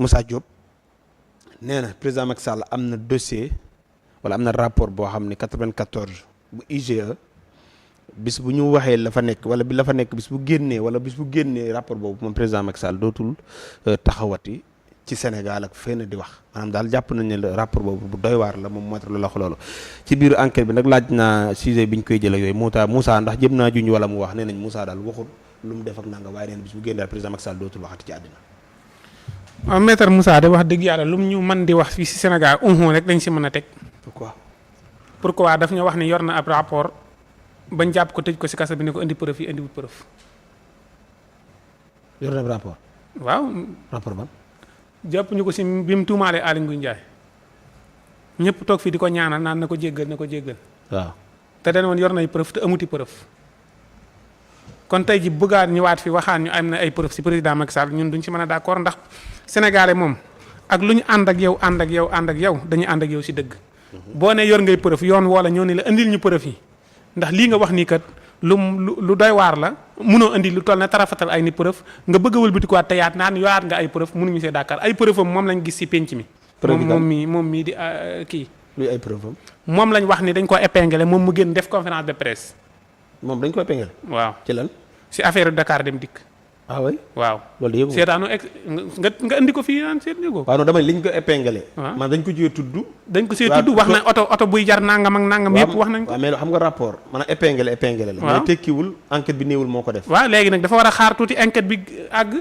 Moussa Diop nee na président Macky Sall am na dossier wala am na rapport boo xam ne 94 bu IGE bis bu ñu waxee la fa nekk wala bi la fa nekk bis bu génnee wala bis bu génnee rapport boobu moom président Macky Sall dootul taxawati ci Sénégal ak fenn di wax maanaam daal jàpp nañ ne rapport boobu bu doy waar la moom moo tax loolu ci biir enquête bi nag laaj naa sujet bi ñu koy jëlee yooyu Moussa ndax jëm naa juñ wala mu wax nee nañ Moussa daal waxul lu mu def ak nanga waaye neen bis bu génn daal président Macky Sall dootul waxati ci àddina. waaw maître Moussa de wax dëgg yàlla lu mu ñu mën di wax fii si Sénégal rek dañ si mën a teg. pourquoi daf ñu wax ni yor na ab rapport bañ jàpp ko tëj ko si kasa bi ne ko indi preuve yi indiwul preuve. yor na ab rapport. waaw rapport ban. jàpp ñu ko si bi mu tuumaalee Aly Ngouille Ndiaye ñëpp toog fii di ko ñaanal naan na ko jéggal na ko jéggal. waaw te dañ woon yor nay preuve te amuti preuve. kon tey ji bëggaat ñëwaat fi waxaan ñu am na ay preuve si président Macky Sall ñun duñ si mën a d'accord ndax sénégalais moom ak lu ñu ànd ak yow dañuy ànd ak yow si dëgg. boo ne yor ngay preuve yoon wala ñoo ne la indil ñu preuve yi ndax lii nga wax nii kat lu doy waar la munoo indi lu toll ne tarafatal ay ni preuve nga bëgg a wëlbatikuwaat te yaat naan yoraat nga ay preuve mënuñu see d'accord ay preuve am moom lañ gis si penc mi. moom mii di kii. luy ay preuve am. moom lañ wax ni dañ ko épinglé moom mu génn def conférence de presse. moom dañ ko épinglé. waaw ci lan. si affaire Dakar dem dikk. ah oui waaw. loolu yëpp seetaanu nga indi ko fii naan seet ko. waaw non dama liñ ko épinglé. waaw man dañ ko jiyee tudd. dañ ko see tudd wax na oto buy jar nangam ak nangam yëpp wax nañ ko. waaw mais xam nga rapport maanaam épinglé la. waaw mais tekkiwul enquête bi néewul moo ko def. waaw léegi nag dafa war a xaar tuuti enquête bi àgg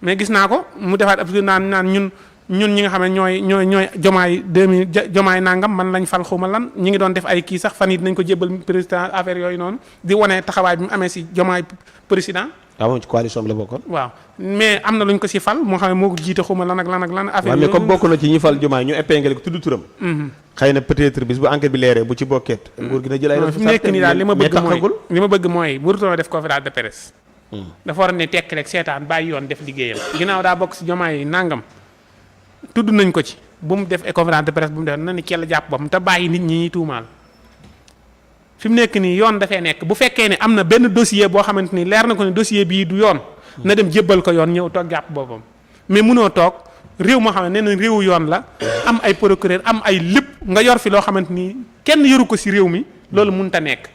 mais gis naa ko mu defaat ab naan ñun ñi nga xam ne ñooy jomaay 2000 jomaay nangam man lañ fal xuma lan ñi ngi doon def ay kii sax fan yii dinañ ko jébbal président affaire yooyu noonu di wane taxawaay bi mu amee si jomaay président. waaw moom ci coalition bi la bokkoon. waaw mais am na luñ ko si fal moo xam ne moo ko jiite xuma lan ak lan. affaire mais comme bokk na ci ñi fal jomaay ñu épinglé ko tudd turam. xëy na peut-être bis bu enquête bi leeree bu ci bokkeet. nguur gi na jël ay responsabilités fi mu nekk nii daal li ma bëgg mooy burutoo def conférence de presse. dafa war a ne tekk rek seetaan bàyyi yoon def liggéeyam ginnaaw daa bokk si jomaay nangam tudd nañ ko ci bu mu def conférence de presse bu mu def na ni kell jàpp boppam te bàyyi nit ñi tuumaal fi mu nekk nii yoon dafay nekk bu fekkee ne am na benn dossier boo xamante ni leer na ko ne dossier bii du yoon na dem jébbal ko yoon ñëw toog jàpp boppam mais munoo toog réew moo xam ne nee na réewu yoon la am ay procureur am ay lépp nga yor fi loo xamante ni kenn yoru ko si réew mi loolu mënut a nekk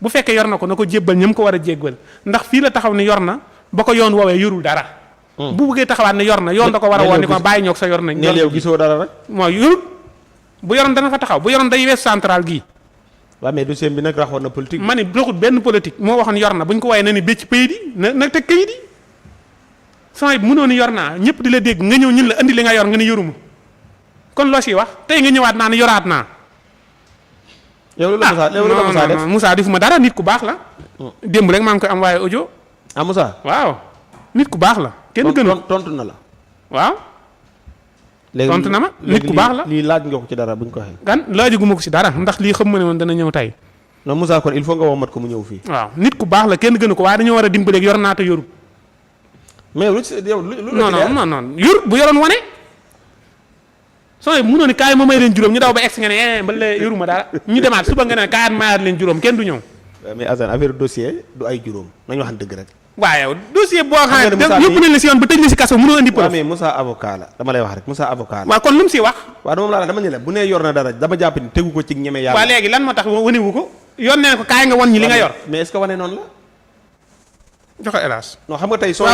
bu fekkee yor na ko na ko jébbal ñëm ko war a jébbal ndax fii la taxaw ni yor na ba ko yoon woowee yorul dara. bu bëggee taxawaat ne yor na yoon da ko war a woon ni ko bàyyi ñoog sa yor nañ. yow gisoo dara rek. mooy yorut bu yoroon dana fa taxaw bu yoroon day weesu central gii. waaw mais dossier bi nag raxoon na politique. ma ni doxut benn politique moo waxoon yor na bu ñu ko waaye na ni bécc payit yi na teg kayit yi sooy mënoo ni yor naa ñëpp di la dégg nga ñëw ñun la andi li nga yor nga ni yoruma kon loo siy wax tey nga ñëwaat naa ne yoraat naa. yow loolu la def Moussa defuma dara nit ku baax la. démb rek maa ngi koy am waaye audio. ah Moussa. waaw nit ku baax la. kenn gënu tontu na la. waaw. léegi tontu na ma nit ku baax la lii laaj nga ko ci dara buñ ko waxee. gan laajuguma ko si dara ndax lii xam ma ne woon dana ñëw tey. non Moussa kon il faut nga womat ko mu ñëw fii. waaw nit ku baax la kenn gënu ko waaye dañoo war a dimbali yor naa te yorut. mais lu ci yow lu non yor bu yoroon wane. soo mënoon ni kaay ma may leen juróom ñu daw ba egg nga ne ba lee yoruma dara ñu demaat suba nga ne kaay mayaat leen juróom kenn du ñëw. mais Assane affaire dossier du ay juróom nañu wax dëgg rek. waaw yow dossier boo xam ne yëpp nañ la si yoon ba tëj la si kaso mënoo indi preuve. mais Moussa avocat la dama lay wax rek Moussa avocat la. waaw kon lu mu si wax. waaw dama ne la bu nee yor na dara dama jàpp ni tegu ko ci ñeme yàlla. waaw léegi lan moo tax wanewu ko yoon nee ko kaay nga won ñi li nga yor. mais est-ce que wane noonu la. joxe hélas. non xam nga tey soo